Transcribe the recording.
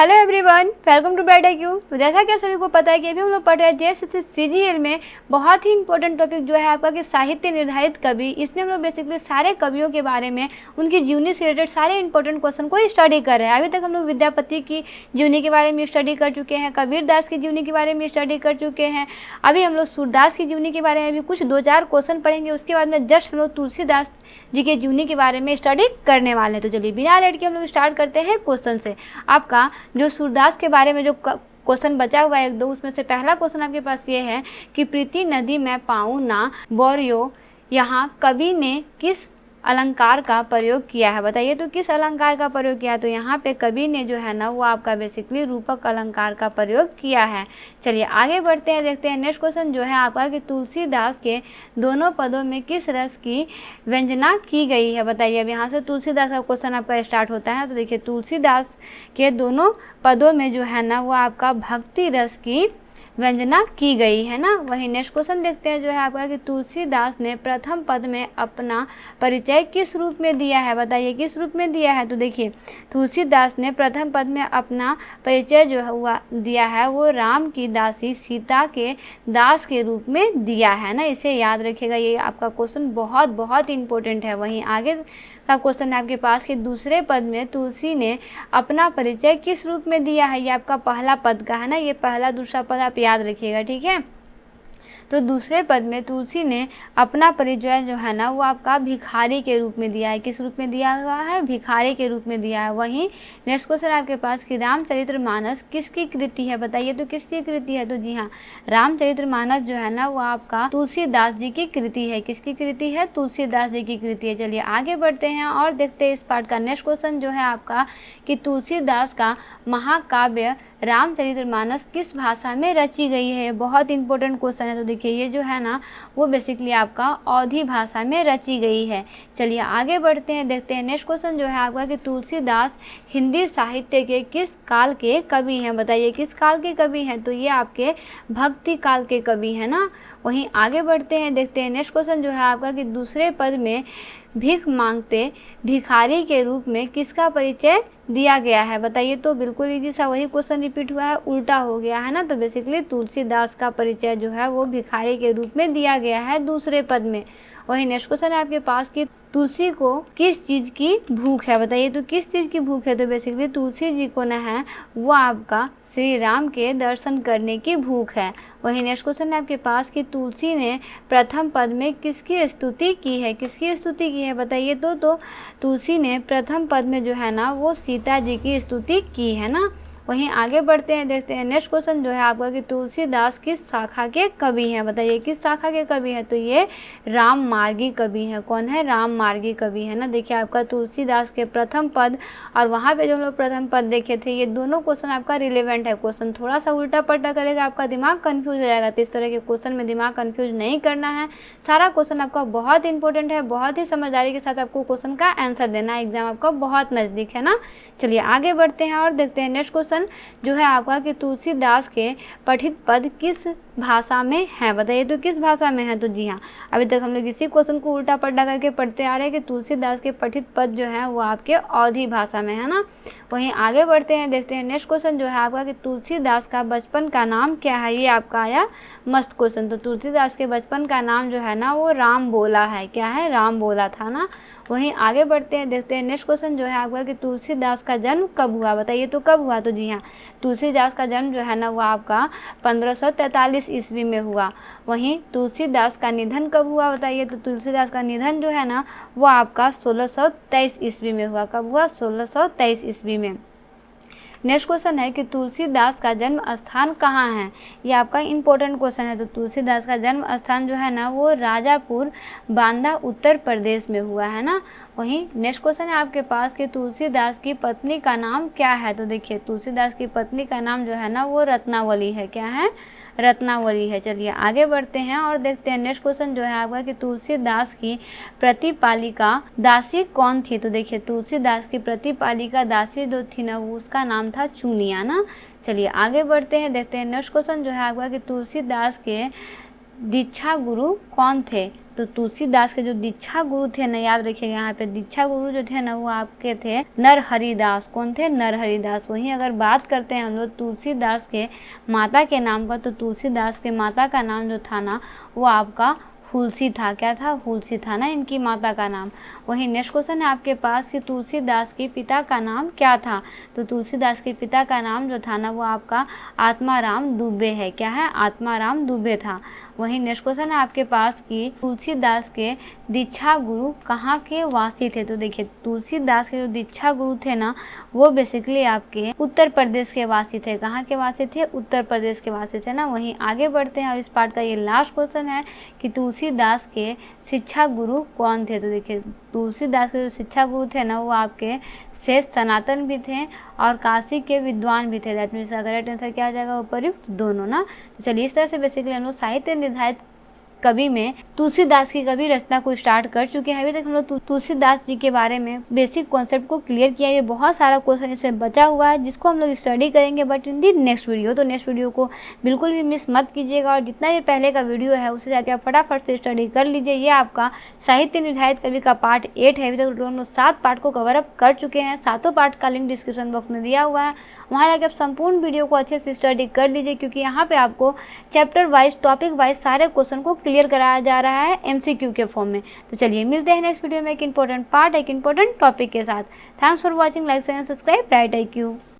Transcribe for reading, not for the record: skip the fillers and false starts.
Hello everyone, welcome to Bright IQ। तो जैसा कि आप सभी को पता है कि अभी हम लोग पढ़ रहे हैं JSS CGL में बहुत ही इंपॉर्टेंट टॉपिक जो है आपका कि साहित्य निर्धारित कवि। इसमें हम लोग बेसिकली सारे कवियों के बारे में, उनकी जीवनी से रिलेटेड सारे इंपॉर्टेंट क्वेश्चन को स्टडी कर रहे हैं। अभी तक हम लोग विद्यापति की जीवनी के बारे में स्टडी कर चुके हैं, कबीर दास की जीवनी के बारे में स्टडी कर चुके हैं। अभी हम लोग सूरदास की जीवनी के बारे में भी कुछ 2-4 क्वेश्चन पढ़ेंगे। उसके बाद में जस्ट हम लोग तुलसीदास जी के जीवनी के बारे में स्टडी करने वाले हैं। तो चलिए बिना लेट के हम लोग स्टार्ट करते हैं क्वेश्चन से। आपका जो सूरदास के बारे में जो क्वेश्चन बचा हुआ है एक दो, उसमें से पहला क्वेश्चन आपके पास ये है कि प्रीति नदी मैं पाऊँ ना बोरियो, यहाँ कवि ने किस अलंकार का प्रयोग किया है? बताइए तो किस अलंकार का प्रयोग किया है? तो यहाँ पे कवि ने जो है ना वो आपका बेसिकली रूपक अलंकार का प्रयोग किया है। चलिए आगे बढ़ते हैं, देखते हैं नेक्स्ट क्वेश्चन जो है आपका कि तुलसीदास के दोनों पदों में किस रस की व्यंजना की गई है? बताइए। अब यहाँ से तुलसीदास का क्वेश्चन आपका स्टार्ट होता है। तो देखिए तुलसीदास के दोनों पदों में जो है ना वो आपका भक्ति रस की व्यंजना की गई है ना। वही नेक्स्ट क्वेश्चन देखते हैं जो है आपका कि तुलसीदास ने प्रथम पद में अपना परिचय किस रूप में दिया है? बताइए किस रूप में दिया है? तो देखिए तुलसीदास ने प्रथम पद में अपना परिचय जो हुआ दिया है वो राम की दासी सीता के दास के रूप में दिया है ना। इसे याद रखिएगा, ये आपका क्वेश्चन बहुत बहुत इंपॉर्टेंट है। वहीं आगे का क्वेश्चन है आपके पास कि दूसरे पद में तुलसी ने अपना परिचय किस रूप में दिया है? ये आपका पहला पद का है ना, ये पहला दूसरा पद आप याद रखिएगा, ठीक है। तो दूसरे पद में तुलसी ने अपना परिचय जो है ना वो आपका भिखारी के रूप में दिया है। किस रूप में दिया हुआ है? भिखारी के रूप में दिया है। वहीं नेक्स्ट क्वेश्चन आपके पास कि रामचरितमानस किसकी कृति है? बताइए तो किसकी कृति है? तो जी हाँ, रामचरितमानस जो है ना वो आपका तुलसीदास जी की कृति है। किसकी कृति है? तुलसीदास जी की कृति है। चलिए आगे बढ़ते हैं और देखते हैं इस पार्ट का नेक्स्ट क्वेश्चन जो है आपका कि तुलसीदास का महाकाव्य रामचरितमानस किस भाषा में रची गई है? बहुत इंपॉर्टेंट क्वेश्चन है। तो देखिए ये जो है ना वो बेसिकली आपका अवधी भाषा में रची गई है। चलिए आगे बढ़ते हैं, देखते हैं नेक्स्ट क्वेश्चन जो है आपका कि तुलसीदास हिंदी साहित्य के किस काल के कवि हैं? बताइए किस काल के कवि हैं? तो ये आपके भक्ति काल के कवि हैं ना। वहीं आगे बढ़ते हैं, देखते हैं नेक्स्ट क्वेश्चन जो है आपका कि दूसरे पद में भीख मांगते भिखारी के रूप में किसका परिचय दिया गया है? बताइए तो बिल्कुल इजी सा वही क्वेश्चन रिपीट हुआ है, उल्टा हो गया है ना। तो बेसिकली तुलसीदास का परिचय जो है वो भिखारी के रूप में दिया गया है दूसरे पद में। वही नेक्स्ट क्वेश्चन है आपके पास कि तुलसी को किस चीज़ की भूख है? बताइए तो किस चीज़ की भूख है? तो बेसिकली तुलसी जी को न है वो आपका श्री राम के दर्शन करने की भूख है। वही नेक्स्ट क्वेश्चन है आपके पास कि तुलसी ने प्रथम पद में किसकी स्तुति की है? किसकी स्तुति की है? बताइए तो तुलसी ने प्रथम पद में जो है ना वो सीता जी की स्तुति की है ना। वहीं आगे बढ़ते हैं, देखते हैं नेक्स्ट क्वेश्चन जो है आपका कि तुलसीदास किस शाखा के कवि हैं? बताइए किस शाखा के कवि हैं? तो ये राम मार्गी कवि हैं। कौन है? राम मार्गी कवि है ना। देखिए आपका तुलसीदास के प्रथम पद और वहाँ पे जो हम लोग प्रथम पद देखे थे, ये दोनों क्वेश्चन आपका रिलेवेंट है। क्वेश्चन थोड़ा सा उल्टा पलटा करेगा, आपका दिमाग कन्फ्यूज हो जाएगा। तो इस तरह के क्वेश्चन में दिमाग कन्फ्यूज नहीं करना है। सारा क्वेश्चन आपका बहुत इंपॉर्टेंट है, बहुत ही समझदारी के साथ आपको क्वेश्चन का आंसर देना है। एग्जाम आपका बहुत नज़दीक है ना। चलिए आगे बढ़ते हैं और देखते हैं नेक्स्ट क्वेश्चन जो है आपका कि तुलसीदास के पठित पद किस भाषा में है? बताइए तो किस भाषा में है? तो जी हाँ, अभी तक हम लोग इसी क्वेश्चन को उल्टा पलटा करके पढ़ते आ रहे हैं कि तुलसीदास के पठित पद जो है वो आपके अवधी भाषा में है ना। वहीं आगे बढ़ते हैं, देखते हैं नेक्स्ट क्वेश्चन जो है आपका कि तुलसीदास का बचपन का नाम क्या है? ये आपका आया मस्त क्वेश्चन। तो तुलसीदास के बचपन का नाम जो है ना वो राम बोला है। क्या है? राम बोला था ना। वहीं आगे बढ़ते हैं, देखते हैं नेक्स्ट क्वेश्चन जो है आपका कि तुलसीदास का जन्म कब हुआ? बताइए तो कब हुआ? तो जी हाँ, तुलसीदास का जन्म जो है ना वो आपका 1543 ईस्वी में हुआ। वहीं तुलसीदास का निधन कब हुआ? बताइए तो तुलसीदास का निधन जो है ना वो आपका 1623 ईस्वी में हुआ। कब हुआ? 1623 ईस्वी में। नेक्स्ट क्वेश्चन है कि तुलसीदास का जन्म स्थान कहाँ है? ये आपका इंपॉर्टेंट क्वेश्चन है। तो तुलसीदास का जन्म स्थान जो है ना वो राजापुर बांदा उत्तर प्रदेश में हुआ है ना। वहीं नेक्स्ट क्वेश्चन है आपके पास कि तुलसीदास की पत्नी का नाम क्या है? तो देखिए तुलसीदास की पत्नी का नाम जो है ना वो रत्नावली है। क्या है? रत्नावली है। चलिए आगे बढ़ते हैं और देखते हैं नेक्स्ट क्वेश्चन जो है आपका कि तुलसीदास की प्रतिपालिका दासी कौन थी? तो देखिए तुलसीदास की प्रतिपालिका दासी जो थी ना उसका नाम था चुनिया ना। चलिए आगे बढ़ते हैं, देखते हैं नेक्स्ट क्वेश्चन जो है आपका कि तुलसीदास के दीक्षा गुरु कौन थे? तो तुलसीदास के जो दीक्षा गुरु थे ना, याद रखिएगा यहाँ पे दीक्षा गुरु जो थे ना वो आपके थे नरहरिदास। कौन थे? नरहरिदास। वहीं अगर बात करते हैं हम लोग तुलसीदास के माता के नाम का, तो तुलसीदास के माता का नाम जो था ना वो आपका हुलसी था। क्या था? हुलसी था ना इनकी माता का नाम। वहीं नेक्स्ट क्वेश्चन है आपके पास कि तुलसीदास के पिता का नाम क्या था? तो तुलसीदास के पिता का नाम जो था ना वो आपका आत्माराम दुबे है। क्या है? आत्माराम दुबे था। वहीं नेक्स्ट क्वेश्चन है आपके पास कि तुलसीदास के दीक्षा गुरु कहाँ के वासी थे? तो देखिए तुलसीदास के जो दीक्षा गुरु थे ना वो बेसिकली आपके उत्तर प्रदेश के वासी थे। कहाँ के वासी थे? उत्तर प्रदेश के वासी थे ना। वहीं आगे बढ़ते हैं और इस पार्ट का ये लास्ट क्वेश्चन है कि तुलसीदास के शिक्षा गुरु कौन थे? तो देखिए तुलसीदास के जो शिक्षा गुरु थे ना वो आपके शेष सनातन भी थे और काशी के विद्वान भी थे। दैट मीन्स अगर करेक्ट आंसर क्या आ जाएगा? उपयुक्त दोनों ना। तो चलिए इस तरह से बेसिकली हम लोग साहित्य निर्धारित कवि में तुलसीदास की कवि रचना को स्टार्ट कर चुके हैं। अभी तक हम लोग तुलसीदास जी के बारे में बेसिक कॉन्सेप्ट को क्लियर किया। ये बहुत सारा क्वेश्चन इसमें बचा हुआ है जिसको हम लोग स्टडी करेंगे but in the next video. तो नेक्स्ट वीडियो को बिल्कुल भी मिस मत कीजिएगा और जितना भी पहले का वीडियो है उसे जाके आप फटाफट से स्टडी कर लीजिए। ये आपका साहित्य निर्धारित कवि का पार्ट 8 है। अभी तक हम लोग 7 पार्ट को कवर अप कर चुके हैं। 7 पार्ट का लिंक डिस्क्रिप्शन बॉक्स में दिया हुआ है, वहाँ जाके आप संपूर्ण वीडियो को अच्छे से स्टडी कर लीजिए क्योंकि यहाँ पे आपको चैप्टर वाइज टॉपिक वाइज सारे क्वेश्चन को क्लियर कराया जा रहा है MCQ के फॉर्म में। तो चलिए मिलते हैं नेक्स्ट वीडियो में एक इंपॉर्टेंट पार्ट एक इंपॉर्टेंट टॉपिक के साथ। Thanks for watching, like share and subscribe right IQ।